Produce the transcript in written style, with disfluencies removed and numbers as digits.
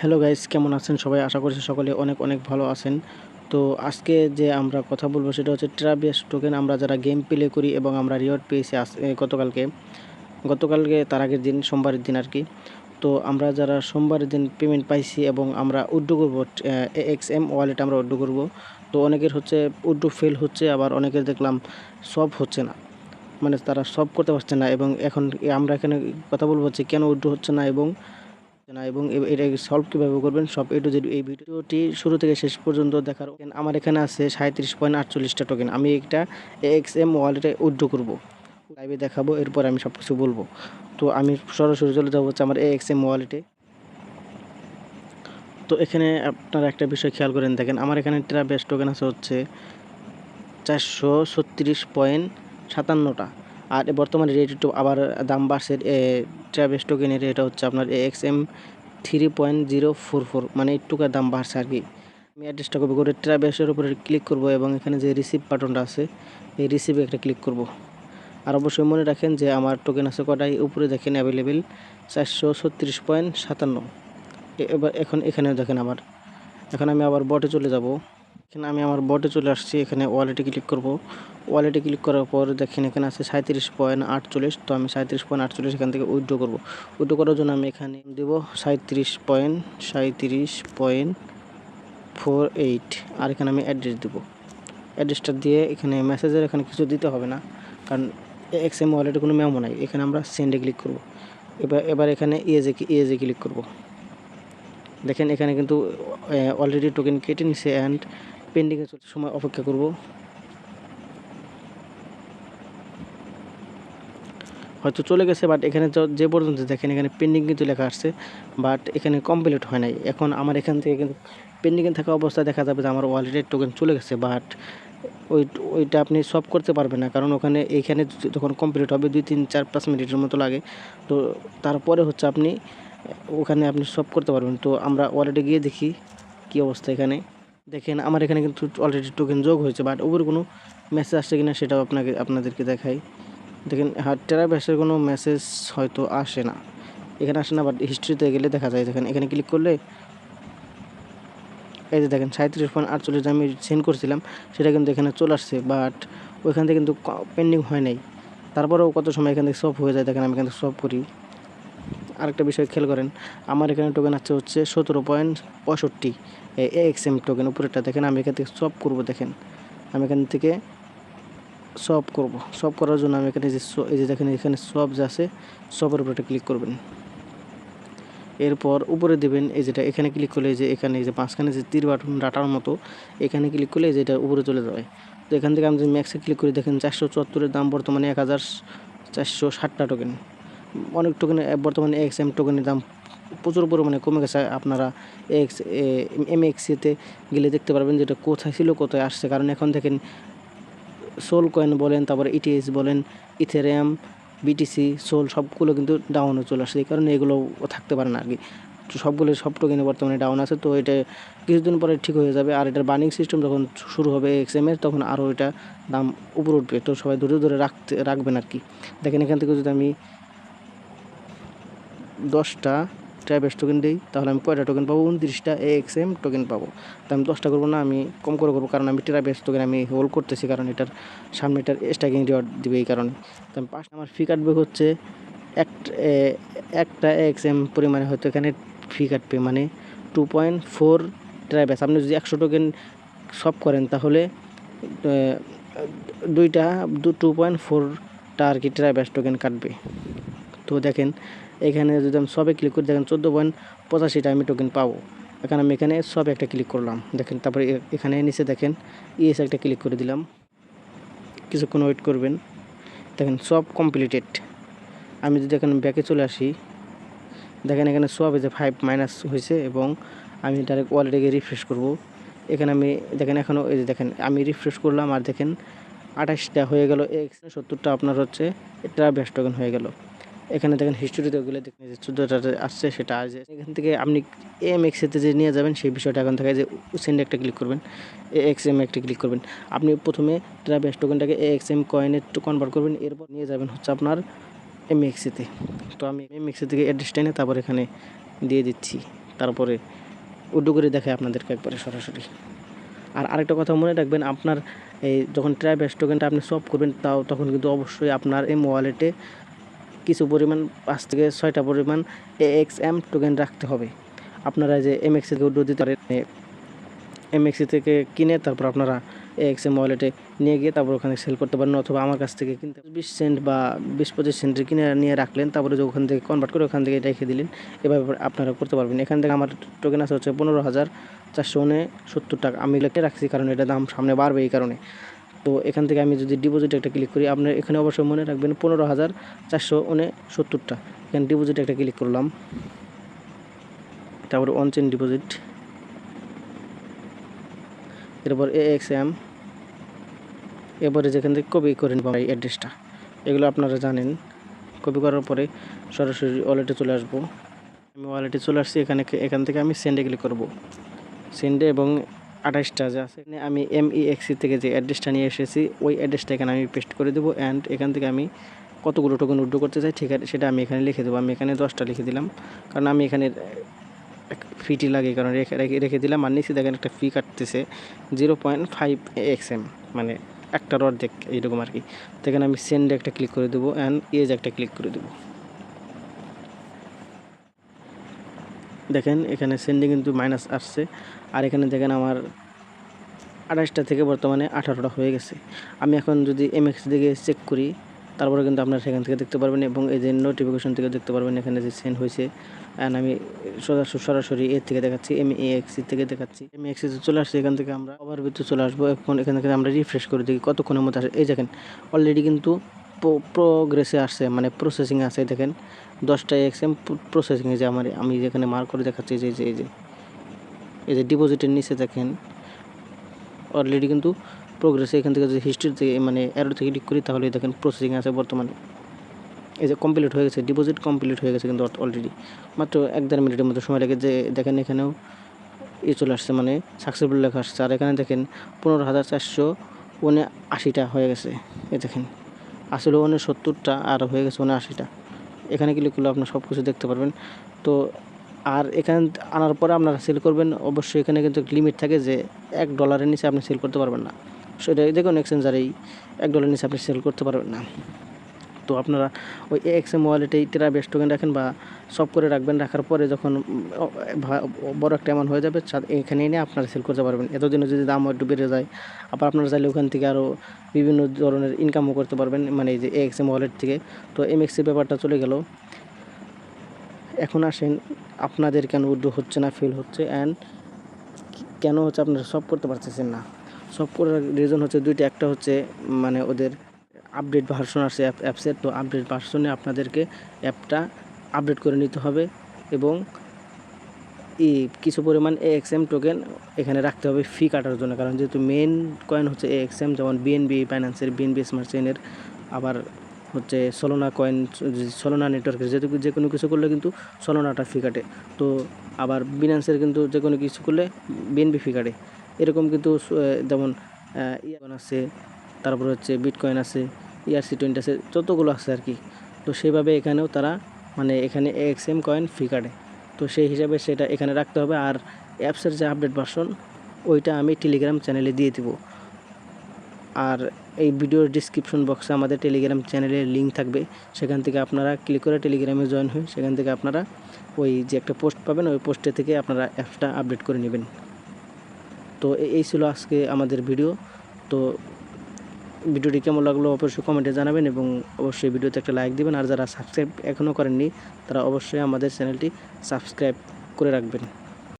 Hello guys, কেমন আছেন সবাই? আশা করছি সকলে অনেক অনেক ভালো আছেন। তো আজকে যে আমরা কথা বলবো সেটা হচ্ছে ট্রাভিস টোকেন। আমরা যারা গেম প্লে করি এবং আমরা রিওয়ার্ড পেয়েছি গতকালকে তার আগের দিন সোমবারের দিন আর কি। তো আমরা যারা সোমবারের দিন পেমেন্ট পাইছি এবং আমরা উইথড্র করবো এক্সএম ওয়ালেট আমরা উইথড্র করবো। তো অনেকের হচ্ছে উইথড্র ফেল হচ্ছে, আবার অনেকের দেখলাম সলভ হচ্ছে না, মানে তারা সলভ করতে পারছে না। এবং এখন আমরা এখানে কথা বলবো হচ্ছে কেন উইথড্র হচ্ছে না এবং এটা সলভ কীভাবে করবেন, সব A to Z এই ভিডিওটি শুরু থেকে শেষ পর্যন্ত দেখার। আমার এখানে আছে 37.48টা টোকেন। আমি একটা এক্সএম ওয়ালেটে উইথড্র করবো, লাইভে দেখাবো, এরপর আমি সব কিছু বলবো। তো আমি সরাসরি চলে যাবো হচ্ছে আমার এক্সএম ওয়ালেটে। তো এখানে আপনারা একটা বিষয় খেয়াল করেন, দেখেন আমার এখানে ট্রাভিস টোকেন আছে হচ্ছে 436.57টা। আর বর্তমানে রেট একটু আবার দাম বাড়ছে। ট্রাভিস টোকেনের এটা হচ্ছে আপনার এক্সএম 3.044, মানে একটুকু দাম বাড়ছে আর কি। আমি অ্যাড্রেসটা কপি করে ট্রাভিসের উপরে ক্লিক করব এবং এখানে যে রিসিভ বাটনটা আছে এই রিসিভে একটা ক্লিক করব। আর অবশ্যই মনে রাখেন যে আমার টোকেন আছে কটাই, উপরে দেখেন অ্যাভেলেবেল 436.57। এবার এখানে দেখেন এখন আমি আবার বটে চলে যাব। এখানে আমি আমার বটে চলে আসছি, এখানে ওয়ালেটে ক্লিক করব। ওয়ালেটে ক্লিক করার পর দেখেন এখানে আছে 37.48। তো আমি 37.48 এখান থেকে উইথড্র করব। উইথড্র করার জন্য আমি এখানে দেবো 37.48। আর এখানে আমি অ্যাড্রেস দেবো। অ্যাড্রেসটা দিয়ে এখানে মেসেজের এখানে কিছু দিতে হবে না, কারণ এক্সএম ওয়ালেটে কোনো মেমো নাই। এখানে আমরা সেন্ডে ক্লিক করব। এবার এখানে ইএজে ক্লিক করব। দেখেন এখানে কিন্তু অলরেডি টোকেন কেটে নিছে অ্যান্ড পেন্ডিংয়ে চলতে সময় অপেক্ষা করব। হয়তো চলে গেছে, বাট এখানে যে পর্যন্ত দেখেন এখানে পেন্ডিং কিন্তু লেখা আসছে, বাট এখানে কমপ্লিট হয় নাই। এখন আমার এখান থেকে কিন্তু পেন্ডিংয়ে থাকা অবস্থায় দেখা যাবে যে আমার ওয়ালেটের টোকেন চলে গেছে, বাট ওইটা আপনি সলভ করতে পারবেন না, কারণ এইখানে যখন কমপ্লিট হবে 2-3-4-5 মিনিটের মতো লাগে। তো তারপরে হচ্ছে আপনি ওখানে সলভ করতে পারবেন। তো আমরা ওয়ালেটে গিয়ে দেখি কী অবস্থা। এখানে দেখেন আমার এখানে কিন্তু অলরেডি টোকেন যোগ হয়েছে, বাট উপরে কোনো মেসেজ আসছে কিনা সেটাও আপনাদেরকে দেখাই। দেখেন ট্রাভিসের কোনো মেসেজ হয়তো আসে না, এখানে আসে না, বাট হিস্ট্রিতে গেলে দেখা যায়। দেখেন এখানে ক্লিক করলে এই যে দেখেন 37.48 আমি সেন্ড করছিলাম সেটা কিন্তু এখানে চলে আসছে, বাট ওইখান থেকে কিন্তু পেন্ডিং হয় নাই। তারপরেও কত সময় এখান থেকে সলভ হয়ে যায়। দেখেন আমি এখান থেকে সলভ করি। আরেকটা বিষয় খেয়াল করেন, আমার এখানে টোকেন আছে হচ্ছে 17.65 এক্সএম টোকেন উপরেরটা। দেখেন আমি এখান থেকে সলভ করবো। দেখেন আমি এখান থেকে সলভ করার জন্য আমি এখানে এই যে দেখেন এখানে সলভ যে আছে, সবের উপরে ক্লিক করবেন। এরপর উপরে দেবেন এই যেটা, এখানে ক্লিক করলে যে এখানে যে মাঝখানে যে তীর বাটন ডাটার মতো, এখানে ক্লিক করলে যেটা উপরে চলে যাবে। তো এখান থেকে আমি যদি ম্যাক্সে ক্লিক করি, দেখেন 474-এর দাম বর্তমানে 1460টা টোকেন। অনেক টোকেনের বর্তমানে এক্সএম টোকেনের দাম প্রচুর পরিমাণে কমে গেছে। আপনারা এমএক্সিতে গেলে দেখতে পারবেন যেটা কোথায় ছিল কোথায় আসছে। কারণ এখন দেখেন সোল কয়েন বলেন, তারপরে ইটিএস বলেন, ইথেরিয়াম, বিটিসি, সোল সবগুলো কিন্তু ডাউনে চলে আসছে। এই কারণে এগুলো থাকতে পারে না আর কি। সব টোকেনে বর্তমানে ডাউন আছে। তো এটা কিছুদিন পরে ঠিক হয়ে যাবে। আর এটার বার্নিং সিস্টেম যখন শুরু হবে এক্সএমের, তখন আরও এটা দাম উপরে উঠবে। তো সবাই ধরে রাখবেন আর কি। দেখেন এখান থেকে যদি আমি 10টা ট্রাভিস টোকেন দিই, তাহলে আমি কয়টা টোকেন পাবো? 29টা এক্সএম টোকেন পাবো। তো আমি 10টা করবো না, আমি কম করে করবো, কারণ আমি ট্রাভিস টোকেন আমি হোল্ড করতেছি, কারণ এটার সামনে এটার স্ট্যাকিং রিওয়ার্ড দিবে। এই কারণে তো আমি আমার ফি কাটবে হচ্ছে একটা এক্সএম পরিমাণে, হয়তো এখানে ফি কাটবে মানে 2.4 ট্রাভিস। আপনি যদি 100 টোকেন সব করেন তাহলে 2.4টা আর কি ট্রাভিস টোকেন কাটবে। তো দেখেন এখানে যদি আমি সবে ক্লিক করি, দেখেন 14.85টা আমি টোকেন পাবো। এখন আমি এখানে সবে একটা ক্লিক করলাম। দেখেন তারপরে এখানে নিচে দেখেন ইএস একটা ক্লিক করে দিলাম। কিছুক্ষণ ওয়েট করবেন। দেখেন সব কমপ্লিটেড। আমি যদি এখানে ব্যাকে চলে আসি, দেখেন এখানে সব যে 5 মাইনাস হয়েছে এবং আমি ডাইরেক্ট ওয়ালেটে গিয়ে রিফ্রেশ করব। এখানে আমি দেখেন এখনও এই যে দেখেন আমি রিফ্রেশ করলাম, আর দেখেন 28টা হয়ে গেল। 70টা আপনার হচ্ছে ট্রাভিস টোকেন হয়ে গেল। এখানে দেখেন হিস্টোরিতে গেলে দেখেন যে 14টা আসছে, সেটা আসছে। এখান থেকে আপনি এমএক্সেতে যে নিয়ে যাবেন সেই বিষয়টা এখন থেকে যে সেন্ডে একটা ক্লিক করবেন, এএক্সএম একটা ক্লিক করবেন। আপনি প্রথমে ট্রাভিস টোকেনটাকে এএক্সএম কয়েনে কনভার্ট করবেন, এরপর নিয়ে যাবেন হচ্ছে আপনার এমএক্সিতে। তো আমি এমএক্সি থেকে অ্যাড্রেসটা এনে তারপর এখানে দিয়ে দিচ্ছি। তারপরে উইথড্র করে দেখায় আপনাদেরকে একবারে সরাসরি। আর আরেকটা কথা মনে রাখবেন, আপনার এই যখন ট্রাইব্যাশ টোকেনটা আপনি সলভ করবেন তখন কিন্তু অবশ্যই আপনার এই ওয়ালেটে কিছু পরিমাণ 5 থেকে 6টা পরিমাণ AXM টোকেন রাখতে হবে। আপনারা যে MXC থেকে উইথড্র দিতে পারেন, MXC থেকে কিনে তারপর আপনারা AXM ওয়ালেটে নিয়ে গিয়ে তারপর ওখানে সেল করতে পারেন, অথবা আমার কাছ থেকে কিনতে 20 সেন্ট বা 20-25 সেন্টের কিনে নিয়ে রাখলেন, তারপরে যে ওখান থেকে কনভার্ট করে ওখান থেকে রেখে দিলেন, এভাবে আপনারা করতে পারবেন। এখান থেকে আমার টোকেন আছে হচ্ছে 15,469 টাকা। আমি লিখে রাখছি কারণ এটা দাম সামনে বাড়বে এই কারণে। তো এখান থেকে আমি যদি ডিপোজিট একটা ক্লিক করি, আপনার এখানে অবশ্যই মনে রাখবেন 15,469 টাকা। এখানে ডিপোজিট একটা ক্লিক করলাম, তারপরে অন চেইন ডিপোজিট, এরপর AXM, এরপরে যেখান থেকে কপি করে নেব এই অ্যাড্রেসটা, এগুলো আপনারা জানেন। কপি করার পরে সরাসরি ওয়ালেটে চলে আসবো। আমি ওয়ালেটে চলে আসছি, এখান থেকে আমি সেন্ডে ক্লিক করব। সেন্ডে এবং 28টা যে আছে আমি MEXC থেকে যে অ্যাড্রেসটা নিয়ে এসেছি ওই অ্যাড্রেসটা এখানে আমি পেস্ট করে দেবো। অ্যান্ড এখান থেকে আমি কতগুলো টোকেন উইথড্র করতে চাই ঠিক আছে সেটা আমি এখানে লিখে দেবো। আমি এখানে 10টা লিখে দিলাম, কারণ আমি এখানে ফিটি লাগে কারণ রেখে দিলাম। আর নিচে দেখেন একটা ফি কাটতেছে 0.5 AXM, মানে একটার অর্ধেক এইরকম আর কি। তো এখানে আমি সেন্ডে একটা ক্লিক করে দেবো অ্যান্ড এজ একটা ক্লিক করে দেবো। দেখেন এখানে সেন্ডে কিন্তু মাইনাস আসছে, আর এখানে দেখেন আমার 28টা থেকে বর্তমানে 18টা হয়ে গেছে। আমি এখন যদি MXC দিকে চেক করি তারপরে কিন্তু আপনারা সেখান থেকে দেখতে পারবেন, এবং এই যে নোটিফিকেশন থেকে দেখতে পারবেন এখানে যে সেন্ড হয়েছে। অ্যান্ড আমি সরাসরি এর থেকে দেখাচ্ছি, MEXC থেকে দেখাচ্ছি। MEXC চলে আসছে, এখান থেকে আমরা ওভারভিউতে চলে আসবো। এখন এখান থেকে আমরা রিফ্রেশ করে দেখি কতক্ষণের মধ্যে আসে। এই দেখেন অলরেডি কিন্তু প্রোগ্রেসে আসছে, মানে প্রসেসিংয়ে আছে। দেখেন 10টা AXM প্রসেসিংয়ে, যে আমি যেখানে মার্ক করে দেখাচ্ছি এই যে ডিপোজিটের নিচে দেখেন অলরেডি কিন্তু প্রোগ্রেসে। এখান থেকে যদি হিস্ট্রি থেকে মানে অ্যারো থেকে ক্লিক করি তাহলে দেখেন প্রসেসিং আছে বর্তমানে। এই যে কমপ্লিট হয়ে গেছে, ডিপোজিট কমপ্লিট হয়ে গেছে কিন্তু অলরেডি মাত্র 1-1.5 মিনিটের মতো সময় লাগে। যে দেখেন এখানেও চলে আসছে, মানে সাকসেসফুল লেখা আসছে। আর এখানে দেখেন 15,479টা হয়ে গেছে। এই দেখেন আসলে 69টা আর হয়ে গেছে 79টা। এখানে ক্লিক করলে আপনার সব কিছু দেখতে পারবেন। তো আর এখানে আনার পরে আপনারা সেল করবেন, অবশ্যই এখানে কিন্তু লিমিট থাকে যে $1 নিচে আপনি সেল করতে পারবেন না। সেটা দেখুন এক্সচেঞ্জারেই $1 নিচে আপনি সেল করতে পারবেন না। তো আপনারা ওই AXM ওয়ালেটে ট্রাইব্যাশ টোকেন রাখেন বা সব করে রাখবেন। রাখার পরে যখন বড় একটা অ্যামাউন্ট হয়ে যাবে এখানে এনে আপনারা সেল করতে পারবেন। এতদিনে যদি দাম একটু বেড়ে যায়, আবার আপনারা চাইলে ওখান থেকে আরও বিভিন্ন ধরনের ইনকামও করতে পারবেন, মানে এই যে AXM ওয়ালেট থেকে। তো MXC ব্যাপারটা চলে গেল। এখন আসেন আপনাদের কেন উইথড্র হচ্ছে না, ফেল হচ্ছে, অ্যান্ড কেন হচ্ছে আপনারা সব করতে পারতেছেন না। সব করার রিজন হচ্ছে দুইটা। একটা হচ্ছে মানে ওদের আপডেট ভার্সন আসছে অ্যাপসের, তো আপডেট ভার্সনে আপনাদেরকে অ্যাপটা আপডেট করে নিতে হবে, এবং কিছু পরিমাণ AXM টোকেন এখানে রাখতে হবে ফি কাটার জন্য। কারণ যেহেতু মেন কয়েন হচ্ছে AXM, যেমন BNB ফাইন্যান্সের, BNB স্মার্ট চেইনের, আবার হচ্ছে সোলোনা কয়েন, সোলোনা নেটওয়ার্কের যে কোনো কিছু করলে কিন্তু সোলোনাটা ফি কাটে। তো আবার বিনান্সের কিন্তু যে কোনো কিছু করলে BNB ফি কাটে। এরকম কিন্তু যেমন কয়েন আছে, তারপর হচ্ছে বিটকয়েন আছে, ERC20 আছে, যতগুলো আছে আর কি। তো সেইভাবে এখানেও তারা মানে এখানে AXM কয়েন ফি কাটে। তো সেই হিসাবে সেটা এখানে রাখতে হবে। আর অ্যাপসের যে আপডেট ভার্সন ওইটা আমি টেলিগ্রাম চ্যানেলে দিয়ে দিব। আর এই ভিডিওর ডিসক্রিপশন বক্সে আমাদের টেলিগ্রাম চ্যানেলের লিঙ্ক থাকবে, সেখান থেকে আপনারা ক্লিক করে টেলিগ্রামে জয়েন হয়ে সেখান থেকে আপনারা ওই যে একটা পোস্ট পাবেন, ওই পোস্টে থেকে আপনারা অ্যাপসটা আপডেট করে নেবেন। তো এই ছিল আজকে আমাদের ভিডিও। তো ভিডিওটি কেমন লাগলো অবশ্যই কমেন্টে জানাবেন, এবং অবশ্যই ভিডিওতে একটা লাইক দিবেন। আর যারা সাবস্ক্রাইব এখনও করেননি তারা অবশ্যই আমাদের চ্যানেলটি সাবস্ক্রাইব করে রাখবেন।